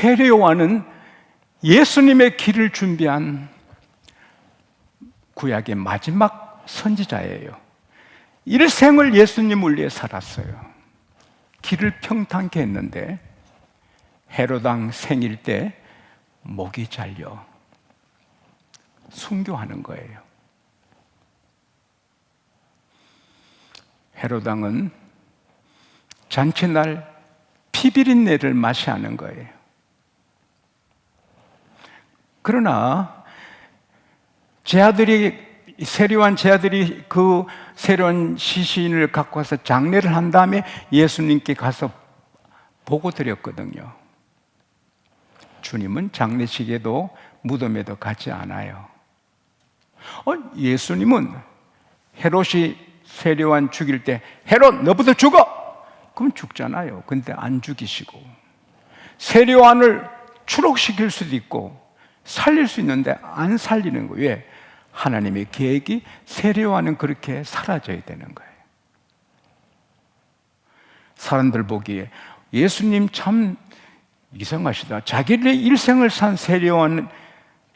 세례요한은 예수님의 길을 준비한 구약의 마지막 선지자예요. 일생을 예수님을 위해 살았어요. 길을 평탄케 했는데 헤롯 왕 생일 때 목이 잘려 순교하는 거예요. 헤롯 왕은 잔치날 피비린내를 마시하는 거예요. 그러나 세례요한 제 아들이 그 세례요한 시신을 갖고 와서 장례를 한 다음에 예수님께 가서 보고 드렸거든요. 주님은 장례식에도 무덤에도 가지 않아요. 예수님은 헤롯이 세례요한 죽일 때 헤롯 너부터 죽어! 그럼 죽잖아요. 근데 안 죽이시고 세례요한을 추록시킬 수도 있고 살릴 수 있는데 안 살리는 거예요. 왜? 하나님의 계획이 세례요한은 그렇게 사라져야 되는 거예요. 사람들 보기에 예수님 참 이상하시다. 자기의 일생을 산 세례요한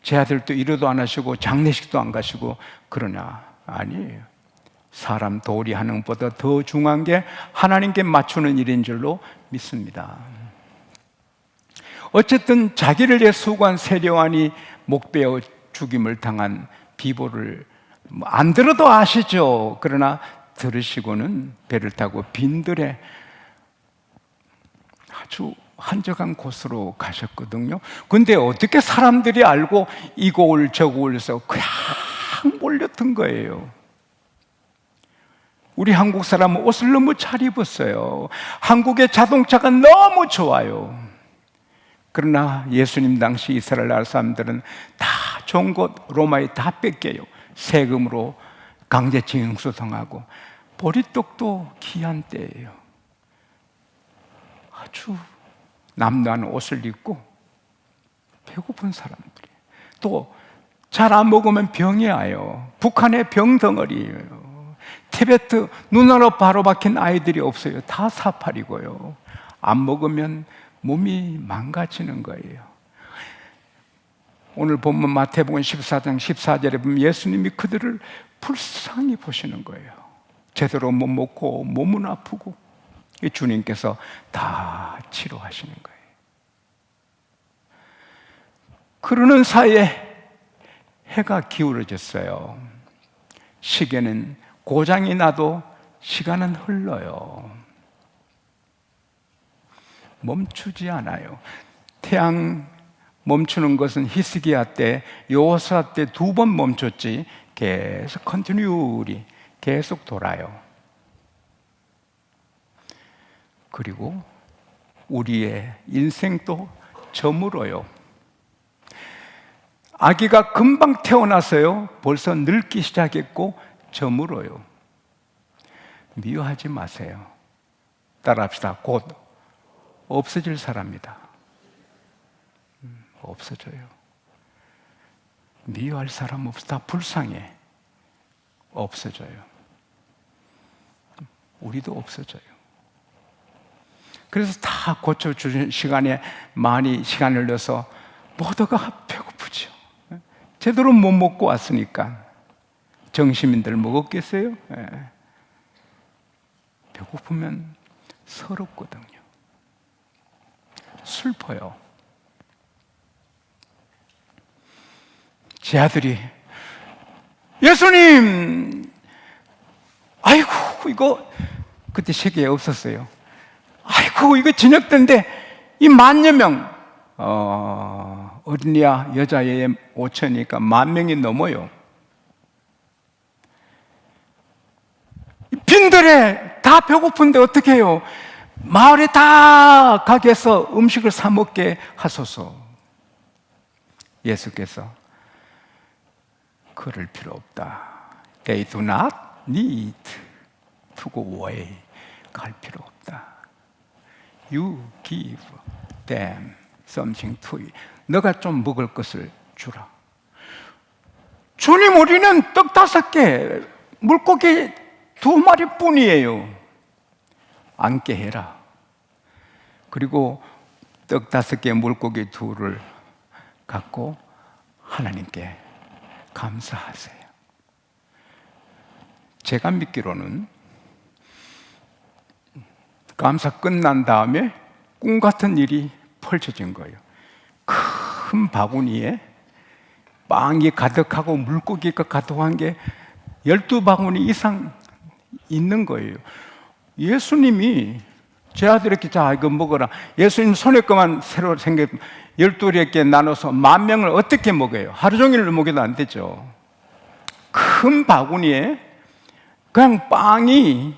제 아들도 이러도 안 하시고 장례식도 안 가시고 그러냐? 아니에요. 사람 도리 하는 것보다 더 중요한 게 하나님께 맞추는 일인 줄로 믿습니다. 어쨌든 자기를 위해 수고한 세례요한이 목베어 죽임을 당한 비보를 안 들어도 아시죠. 그러나 들으시고는 배를 타고 빈들에 아주 한적한 곳으로 가셨거든요. 근데 어떻게 사람들이 알고 이곳을 저곳을 해서 그냥 몰려든 거예요. 우리 한국 사람은 옷을 너무 잘 입었어요. 한국의 자동차가 너무 좋아요. 그러나 예수님 당시 이스라엘 나라 사람들은 다 좋은 곳 로마에 다 뺏겨요. 세금으로 강제징용 소송하고 보리떡도 귀한 때예요. 아주 남다른 옷을 입고 배고픈 사람들이 또 잘 안 먹으면 병이 와요. 북한의 병덩어리예요. 티베트 눈으로 바로 박힌 아이들이 없어요. 다 사팔이고요. 안 먹으면 몸이 망가지는 거예요. 오늘 본문 마태복음 14장 14절에 보면 예수님이 그들을 불쌍히 보시는 거예요. 제대로 못 먹고 몸은 아프고 주님께서 다 치료하시는 거예요. 그러는 사이에 해가 기울어졌어요. 시계는 고장이 나도 시간은 흘러요. 멈추지 않아요. 태양 멈추는 것은 히스기야 때, 여호수아 때 2번 멈췄지 계속 컨티뉴리 계속 돌아요. 그리고 우리의 인생도 저물어요. 아기가 금방 태어나서요 벌써 늙기 시작했고 저물어요. 미워하지 마세요. 따라합시다. 곧 없어질 사람이다. 없어져요. 미워할 사람 없어. 다 불쌍해. 없어져요. 우리도 없어져요. 그래서 다 고쳐주는 시간에 많이 시간을 내서 모두가 배고프죠. 제대로 못 먹고 왔으니까. 정시민들 먹었겠어요? 배고프면 서럽거든요. 슬퍼요. 제 아들이 예수님, 아이고 이거 그때 세계에 없었어요. 아이고 이거 저녁 때인데 이 10,000여 명 어린이야 여자애 5,000이니까 10,000명이 넘어요. 빈들에 다 배고픈데 어떻게 해요? 마을에 다 가게에서 음식을 사 먹게 하소서. 예수께서 그럴 필요 없다. They do not need to go away. 갈 필요 없다. You give them something to eat. 너가 좀 먹을 것을 주라. 주님, 우리는 떡 5개, 물고기 2마리 뿐이에요. 앉게 해라. 그리고 떡 5개, 물고기 2를 갖고 하나님께 감사하세요. 제가 믿기로는 감사 끝난 다음에 꿈 같은 일이 펼쳐진 거예요. 큰 바구니에 빵이 가득하고 물고기가 가득한 게 12바구니 이상 있는 거예요. 예수님이 제 아들에게 자 이거 먹어라. 예수님 손에 거만 새로 생겨 12개에 나눠서 10,000명을 어떻게 먹어요? 하루 종일 먹여도 안 되죠. 큰 바구니에 그냥 빵이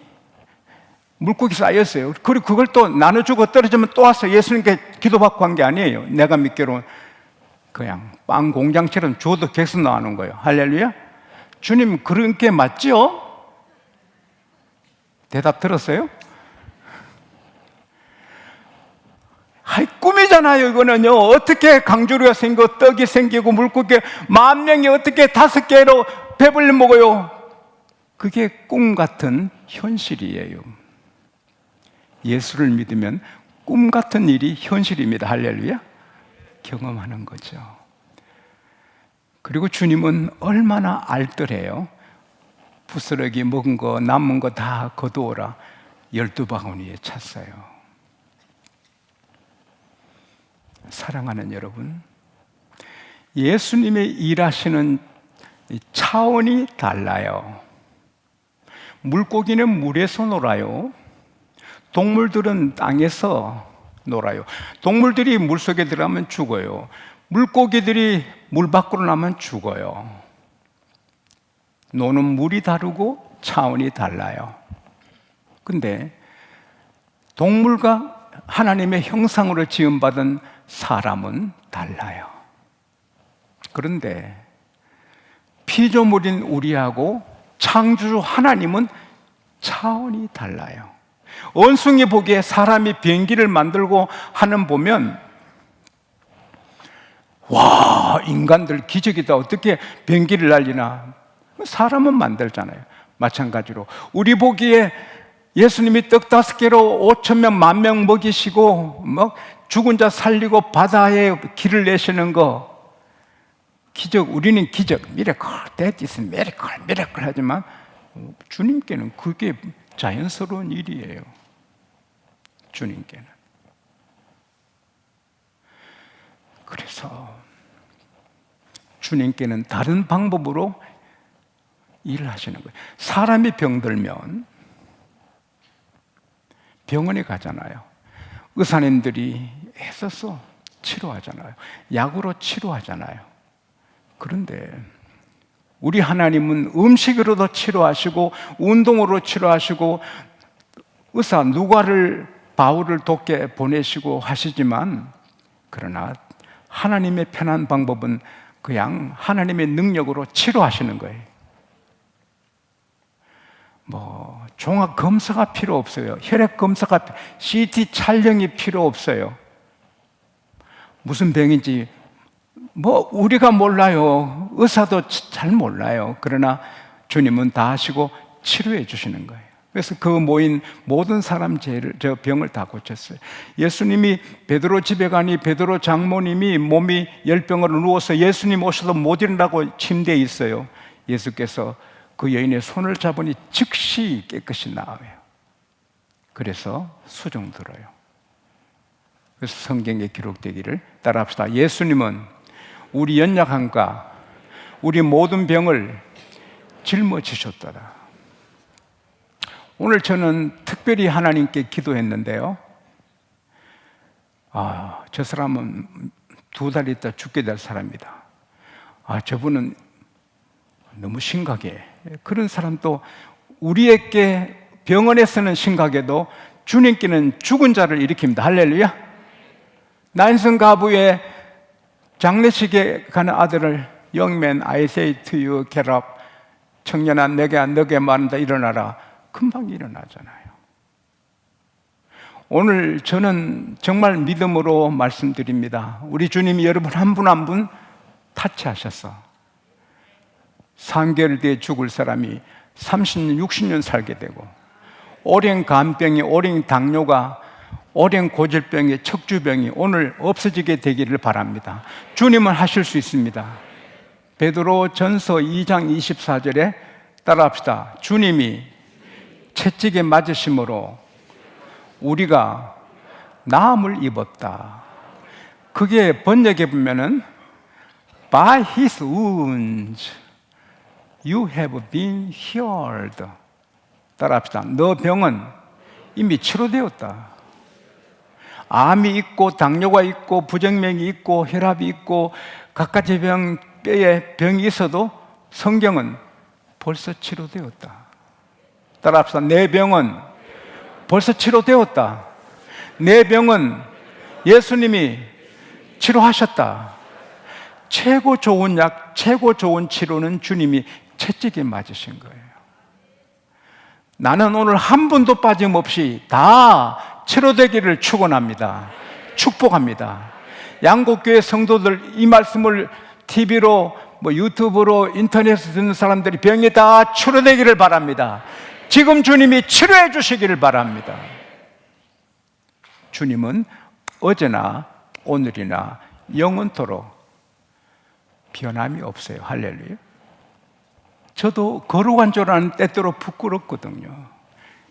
물고기 쌓였어요. 그리고 그걸 또 나눠주고 떨어지면 또 와서 예수님께 기도받고 한 게 아니에요. 내가 믿기로는 그냥 빵 공장처럼 주워도 계속 나오는 거예요. 할렐루야. 주님 그런 게 맞지요? 대답 들었어요? 하이, 꿈이잖아요. 이거는요. 어떻게 강조리가 생기고 떡이 생기고 물고기 10,000명이 어떻게 5개로 배불리 먹어요? 그게 꿈 같은 현실이에요. 예수를 믿으면 꿈 같은 일이 현실입니다. 할렐루야. 경험하는 거죠. 그리고 주님은 얼마나 알뜰해요. 부스러기 먹은 거 남은 거 다 거두어라 12바구니에 찼어요. 사랑하는 여러분, 예수님의 일하시는 차원이 달라요. 물고기는 물에서 놀아요. 동물들은 땅에서 놀아요. 동물들이 물속에 들어가면 죽어요. 물고기들이 물 밖으로 나면 죽어요. 노는 물이 다르고 차원이 달라요. 근데 동물과 하나님의 형상으로 지음받은 사람은 달라요. 그런데 피조물인 우리하고 창조주 하나님은 차원이 달라요. 원숭이 보기에 사람이 비행기를 만들고 하는 보면 와, 인간들 기적이다. 어떻게 비행기를 날리나. 사람은 만들잖아요. 마찬가지로 우리 보기에 예수님이 떡 5개로 5,000명, 10,000명 먹이시고 죽은 자 살리고 바다에 길을 내시는 거 기적, 우리는 기적, 미라클, that is miracle, miracle 하지만 주님께는 그게 자연스러운 일이에요. 주님께는. 그래서 주님께는 다른 방법으로 일을 하시는 거예요. 사람이 병들면 병원에 가잖아요. 의사님들이 애써서 치료하잖아요. 약으로 치료하잖아요. 그런데 우리 하나님은 음식으로도 치료하시고 운동으로 치료하시고 의사 누가를 바울을 돕게 보내시고 하시지만 그러나 하나님의 편한 방법은 그냥 하나님의 능력으로 치료하시는 거예요. 종합 검사가 필요 없어요. 혈액 검사가, CT 촬영이 필요 없어요. 무슨 병인지 우리가 몰라요. 의사도 잘 몰라요. 그러나 주님은 다 하시고 치료해 주시는 거예요. 그래서 그 모인 모든 사람 병을 다 고쳤어요. 예수님이 베드로 집에 가니 베드로 장모님이 몸이 열병으로 누워서 예수님 오셔도 못 일어나고 침대에 있어요. 예수께서 그 여인의 손을 잡으니 즉시 깨끗이 나와요. 그래서 수종 들어요. 그래서 성경에 기록되기를 따라합시다. 예수님은 우리 연약함과 우리 모든 병을 짊어지셨더라. 오늘 저는 특별히 하나님께 기도했는데요. 저 사람은 2달 있다 죽게 될 사람이다. 저분은 너무 심각해. 그런 사람도 우리에게 병원에서는 심각해도 주님께는 죽은 자를 일으킵니다. 할렐루야. 난성 가부의 장례식에 가는 아들을 Young man, I say to you, get up. 청년아, 내게 너게 말한다. 일어나라. 금방 일어나잖아요. 오늘 저는 정말 믿음으로 말씀드립니다. 우리 주님이 여러분 한 분 한 분 타치하셔서 3개월 뒤에 죽을 사람이 30년, 60년 살게 되고 오랜 간병이, 오랜 당뇨가 오랜 고질병의 척추병이 오늘 없어지게 되기를 바랍니다. 주님은 하실 수 있습니다. 베드로 전서 2장 24절에 따라합시다. 주님이 채찍에 맞으심으로 우리가 나음을 입었다. 그게 번역해 보면은 By his wounds you have been healed. 따라합시다. 너 병은 이미 치료되었다. 암이 있고 당뇨가 있고 부정맥이 있고 혈압이 있고 갖가지 뼈에 병이 있어도 성경은 벌써 치료되었다. 따라합시다. 내 병은 벌써 치료되었다. 내 병은 예수님이 치료하셨다. 최고 좋은 약, 최고 좋은 치료는 주님이 채찍에 맞으신 거예요. 나는 오늘 한 분도 빠짐없이 다 치료되기를 축원합니다. 축복합니다. 양곡교회 성도들 이 말씀을 TV로 유튜브로 인터넷에 듣는 사람들이 병이 다 치료되기를 바랍니다. 지금 주님이 치료해 주시기를 바랍니다. 주님은 어제나 오늘이나 영원토록 변함이 없어요. 할렐루야. 저도 거룩한 줄 아는 때때로 부끄럽거든요.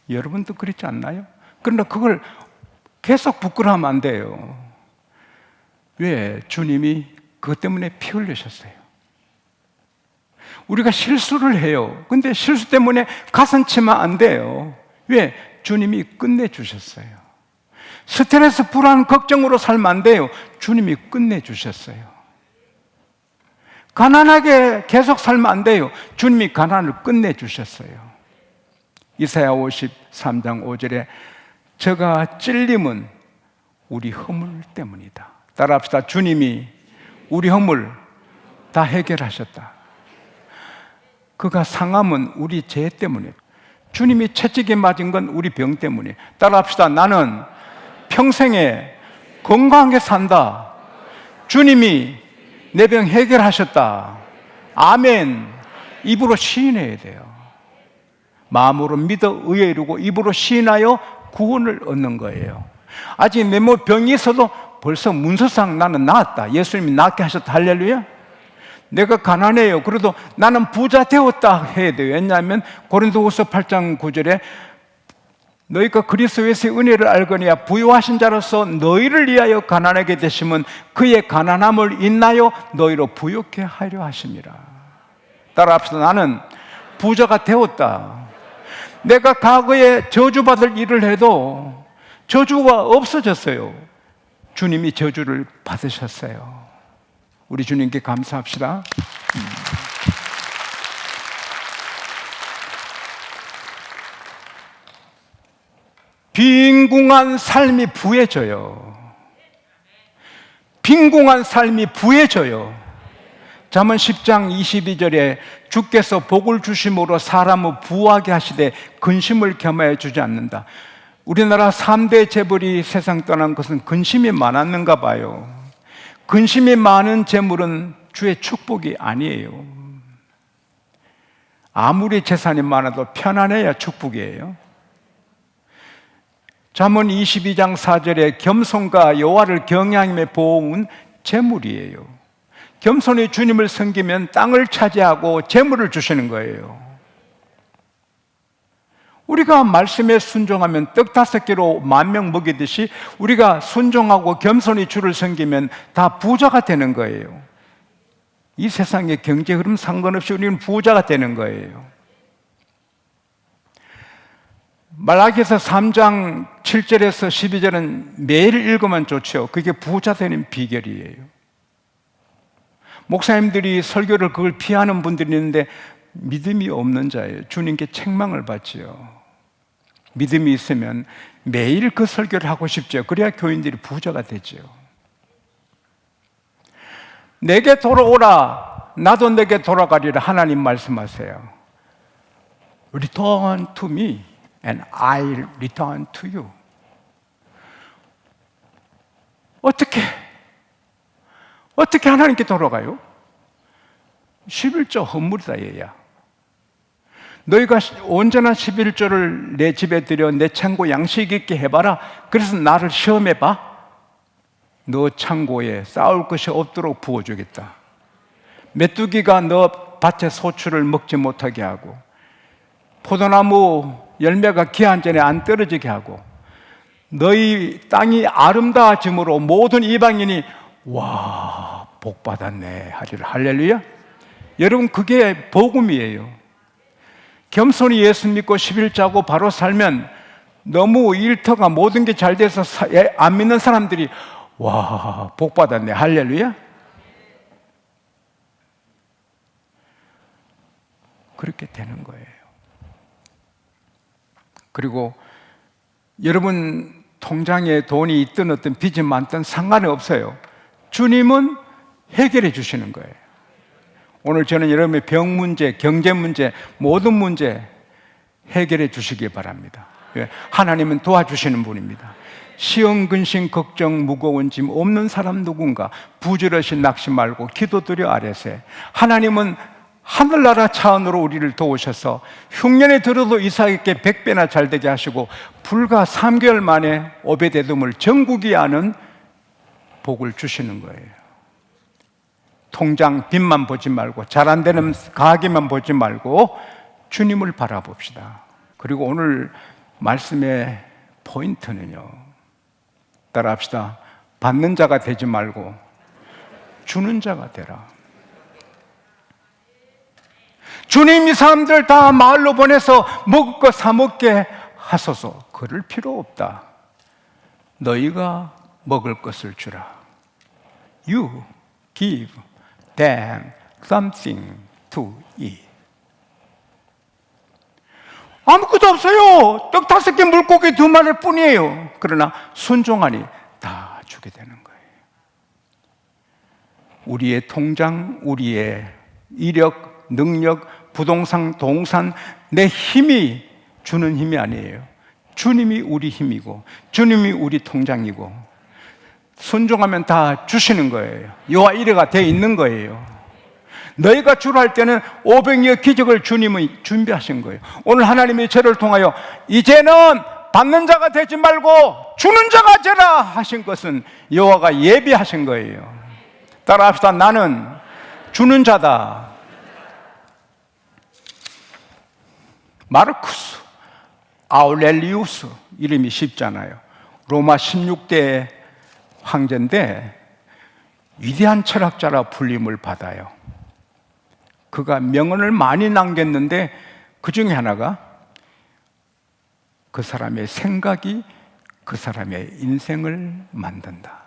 여러분도 그렇지 않나요? 그러나 그걸 계속 부끄러워하면 안 돼요. 왜? 주님이 그것 때문에 피 흘리셨어요. 우리가 실수를 해요. 근데 실수 때문에 가슴치면 안 돼요. 왜? 주님이 끝내주셨어요. 스트레스, 불안, 걱정으로 살면 안 돼요. 주님이 끝내주셨어요. 가난하게 계속 살면 안 돼요. 주님이 가난을 끝내주셨어요. 이사야 53장 5절에 저가 찔림은 우리 허물 때문이다. 따라합시다. 주님이 우리 허물 다 해결하셨다. 그가 상함은 우리 죄 때문에, 주님이 채찍에 맞은 건 우리 병 때문에. 따라합시다. 나는 평생에 건강하게 산다. 주님이 내 병 해결하셨다. 아멘. 입으로 시인해야 돼요. 마음으로 믿어 의에 이르고 입으로 시인하여 구원을 얻는 거예요. 아직 내 몸 병이 있어도 벌써 문서상 나는 나았다. 예수님이 낫게 하셨다. 할렐루야. 내가 가난해요. 그래도 나는 부자 되었다 해야 돼요. 왜냐하면 고린도후서 8장 9절에 너희가 그리스도의 은혜를 알거니와 부유하신 자로서 너희를 위하여 가난하게 되심은 그의 가난함을 인하여 너희로 부유케 하려 하심이라. 따라합시다. 나는 부자가 되었다. 내가 과거에 저주받을 일을 해도 저주가 없어졌어요. 주님이 저주를 받으셨어요. 우리 주님께 감사합시다. 빈궁한 삶이 부해져요. 빈궁한 삶이 부해져요. 잠언 10장 22절에 주께서 복을 주심으로 사람을 부하게 하시되 근심을 겸하여 주지 않는다. 우리나라 3대 재벌이 세상 떠난 것은 근심이 많았는가 봐요. 근심이 많은 재물은 주의 축복이 아니에요. 아무리 재산이 많아도 편안해야 축복이에요. 잠언 22장 4절에 겸손과 여호와를 경외함의 보응은 재물이에요. 겸손히 주님을 섬기면 땅을 차지하고 재물을 주시는 거예요. 우리가 말씀에 순종하면 떡 5개로 10,000명 먹이듯이 우리가 순종하고 겸손히 주를 섬기면 다 부자가 되는 거예요. 이 세상의 경제 흐름 상관없이 우리는 부자가 되는 거예요. 말라기서 3장 7절에서 12절은 매일 읽으면 좋죠. 그게 부자 되는 비결이에요. 목사님들이 설교를 그걸 피하는 분들이 있는데 믿음이 없는 자예요. 주님께 책망을 받지요. 믿음이 있으면 매일 그 설교를 하고 싶죠. 그래야 교인들이 부자가 되죠. 내게 돌아오라, 나도 내게 돌아가리라 하나님 말씀하세요. Return to me and I'll return to you. 어떻게 하나님께 돌아가요? 11조 헌물이다 얘야. 너희가 온전한 11조를 내 집에 들여 내 창고 양식 있게 해봐라. 그래서 나를 시험해봐. 너 창고에 쌓을 것이 없도록 부어주겠다. 메뚜기가 너 밭의 소출을 먹지 못하게 하고, 포도나무 열매가 기한 전에 안 떨어지게 하고, 너희 땅이 아름다워짐으로 모든 이방인이 와, 복 받았네 하리라. 할렐루야. 여러분, 그게 복음이에요. 겸손히 예수 믿고 11자고 바로 살면 너무 일터가 모든 게 잘 돼서 안 믿는 사람들이 와, 복 받았네. 할렐루야. 그렇게 되는 거예요. 그리고 여러분 통장에 돈이 있든 어떤 빚이 많든 상관이 없어요. 주님은 해결해 주시는 거예요. 오늘 저는 여러분의 병 문제, 경제 문제, 모든 문제 해결해 주시기 바랍니다. 하나님은 도와주시는 분입니다. 시험, 근심, 걱정, 무거운 짐 없는 사람 누군가 부지런히 낙심 말고 기도드려 아뢰세. 하나님은 하늘나라 차원으로 우리를 도우셔서 흉년에 들어도 이삭에게 100배나 잘되게 하시고 불과 3개월 만에 오베데돔을 전국이 아는 복을 주시는 거예요. 통장 빚만 보지 말고 잘 안 되는 가게만 보지 말고 주님을 바라봅시다. 그리고 오늘 말씀의 포인트는요, 따라합시다. 받는 자가 되지 말고 주는 자가 되라. 주님이 사람들 다 마을로 보내서 먹을 거 사 먹게 하소서. 그럴 필요 없다. 너희가 먹을 것을 주라. You give them something to eat. 아무것도 없어요. 떡 5개, 물고기 2마리 뿐이에요. 그러나 순종하니 다 주게 되는 거예요. 우리의 통장, 우리의 이력, 능력, 부동산, 동산, 내 힘이 주는 힘이 아니에요. 주님이 우리 힘이고 주님이 우리 통장이고 순종하면 다 주시는 거예요. 여호와 이레가 돼 있는 거예요. 너희가 주라 할 때는 500여 기적을 주님이 준비하신 거예요. 오늘 하나님이 저를 통하여 이제는 받는 자가 되지 말고 주는 자가 되라 하신 것은 여호와가 예비하신 거예요. 따라합시다. 나는 주는 자다. 마르쿠스 아울렐리우스, 이름이 쉽잖아요. 로마 16대 황제인데 위대한 철학자라 불림을 받아요. 그가 명언을 많이 남겼는데 그 중에 하나가 그 사람의 생각이 그 사람의 인생을 만든다.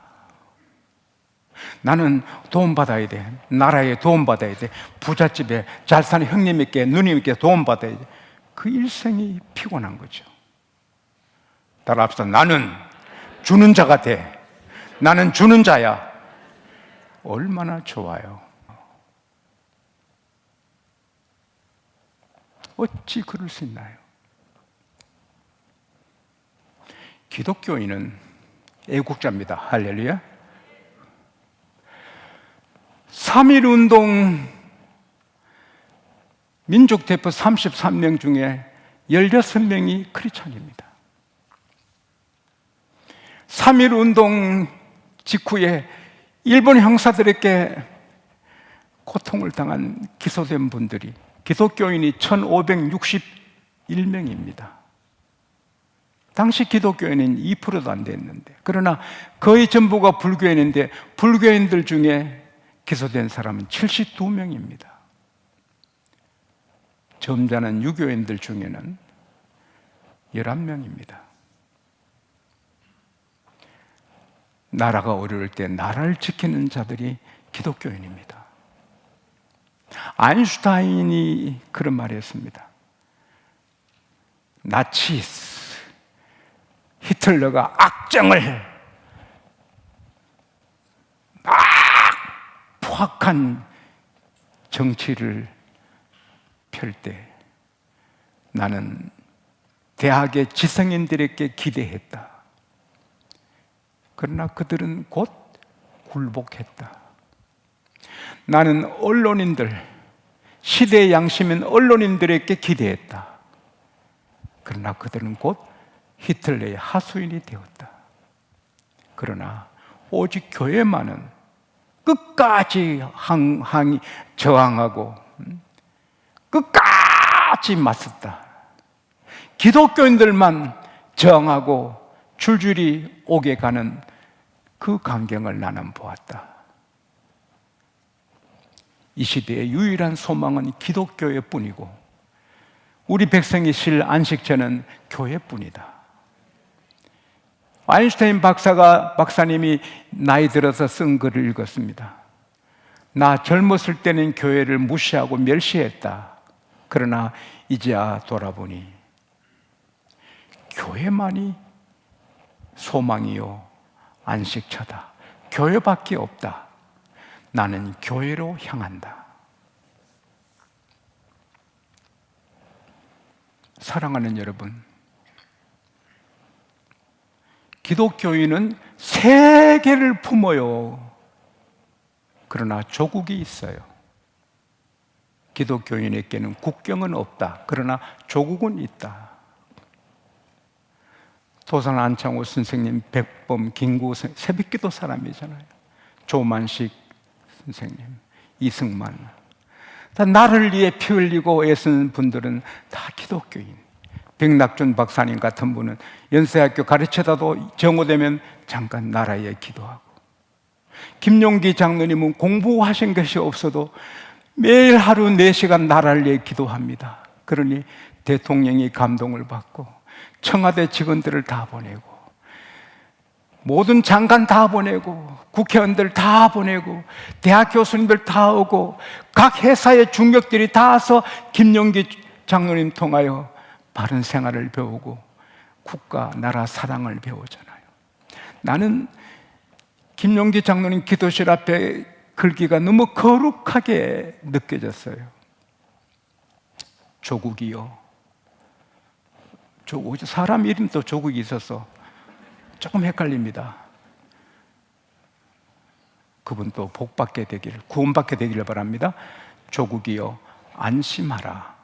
나는 도움받아야 돼. 나라에 도움받아야 돼. 부잣집에 잘 사는 형님께 누님께 도움받아야 돼. 그 일생이 피곤한 거죠. 따라합시다. 나는 주는 자가 돼. 나는 주는 자야. 얼마나 좋아요. 어찌 그럴 수 있나요? 기독교인은 애국자입니다. 할렐루야. 3.1운동 민족 대표 33명 중에 16명이 크리스찬입니다. 3.1운동 직후에 일본 형사들에게 고통을 당한 기소된 분들이 기독교인이 1561명입니다. 당시 기독교인은 2%도 안 됐는데, 그러나 거의 전부가 불교인인데 불교인들 중에 기소된 사람은 72명입니다. 점잖은 유교인들 중에는 11명입니다. 나라가 어려울 때 나라를 지키는 자들이 기독교인입니다. 아인슈타인이 그런 말을 했습니다. 나치스, 히틀러가 악정을 막 포악한 정치를 펼 때 나는 대학의 지성인들에게 기대했다. 그러나 그들은 곧 굴복했다. 나는 언론인들, 시대의 양심인 언론인들에게 기대했다. 그러나 그들은 곧 히틀러의 하수인이 되었다. 그러나 오직 교회만은 끝까지 저항하고 끝까지 맞섰다. 기독교인들만 저항하고 줄줄이 오게 가는 그 광경을 나는 보았다. 이 시대의 유일한 소망은 기독교회 뿐이고 우리 백성이 쉴 안식처는 교회뿐이다. 아인슈타인 박사님이 나이 들어서 쓴 글을 읽었습니다. 나 젊었을 때는 교회를 무시하고 멸시했다. 그러나 이제야 돌아보니 교회만이 소망이요 안식처다. 교회밖에 없다. 나는 교회로 향한다. 사랑하는 여러분, 기독교인은 세계를 품어요. 그러나 조국이 있어요. 기독교인에게는 국경은 없다. 그러나 조국은 있다. 도산 안창호 선생님, 백범, 김구 새벽기도 사람이잖아요. 조만식 선생님, 이승만. 다 나를 위해 피 흘리고 애쓰는 분들은 다 기독교인. 백낙준 박사님 같은 분은 연세학교 가르치다도 정오되면 잠깐 나라에 기도하고, 김용기 장로님은 공부하신 것이 없어도 매일 하루 4시간 나라를 위해 기도합니다. 그러니 대통령이 감동을 받고 청와대 직원들을 다 보내고 모든 장관 다 보내고 국회의원들 다 보내고 대학 교수님들 다 오고 각 회사의 중역들이 다 와서 김용기 장로님 통하여 바른 생활을 배우고 국가, 나라 사랑을 배우잖아요. 나는 김용기 장로님 기도실 앞에 글귀가 너무 거룩하게 느껴졌어요. 조국이요. 사람 이름도 조국이 있어서 조금 헷갈립니다. 그분도 복받게 되기를, 구원받게 되기를 바랍니다. 조국이여 안심하라.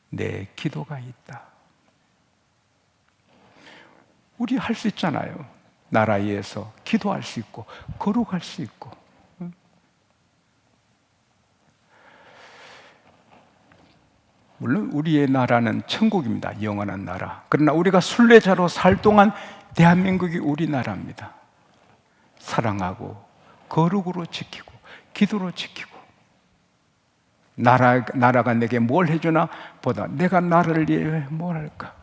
내 기도가 있다. 우리 할 수 있잖아요. 나라 위해서 기도할 수 있고 거룩할 수 있고. 물론 우리의 나라는 천국입니다. 영원한 나라. 그러나 우리가 순례자로 살 동안 대한민국이 우리나라입니다. 사랑하고 거룩으로 지키고 기도로 지키고, 나라가 내게 뭘 해주나 보다 내가 나라를 위해 뭘 할까.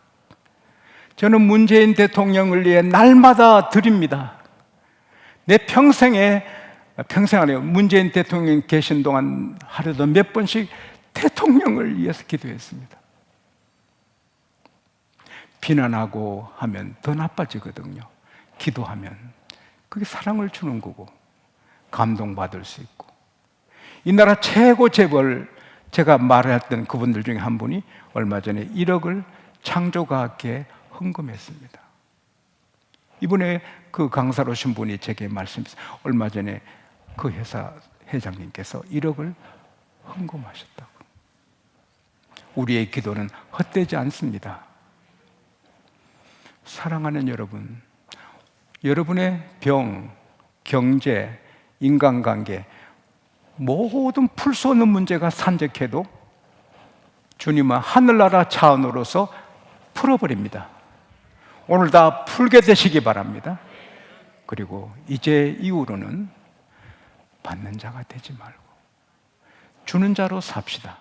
저는 문재인 대통령을 위해 날마다 드립니다. 내 평생 안에 문재인 대통령 계신 동안 하루도 몇 번씩 대통령을 위해서 기도했습니다. 비난하고 하면 더 나빠지거든요. 기도하면 그게 사랑을 주는 거고 감동받을 수 있고. 이 나라 최고 재벌, 제가 말했던 그분들 중에 한 분이 얼마 전에 1억을 창조과학계에 헌금했습니다. 이번에 그 강사로 오신 분이 제게 말씀했어요. 얼마 전에 그 회사 회장님께서 1억을 헌금하셨다고. 우리의 기도는 헛되지 않습니다. 사랑하는 여러분, 여러분의 병, 경제, 인간관계 모든 풀 수 없는 문제가 산적해도 주님은 하늘나라 차원으로서 풀어버립니다. 오늘 다 풀게 되시기 바랍니다. 그리고 이제 이후로는 받는 자가 되지 말고 주는 자로 삽시다.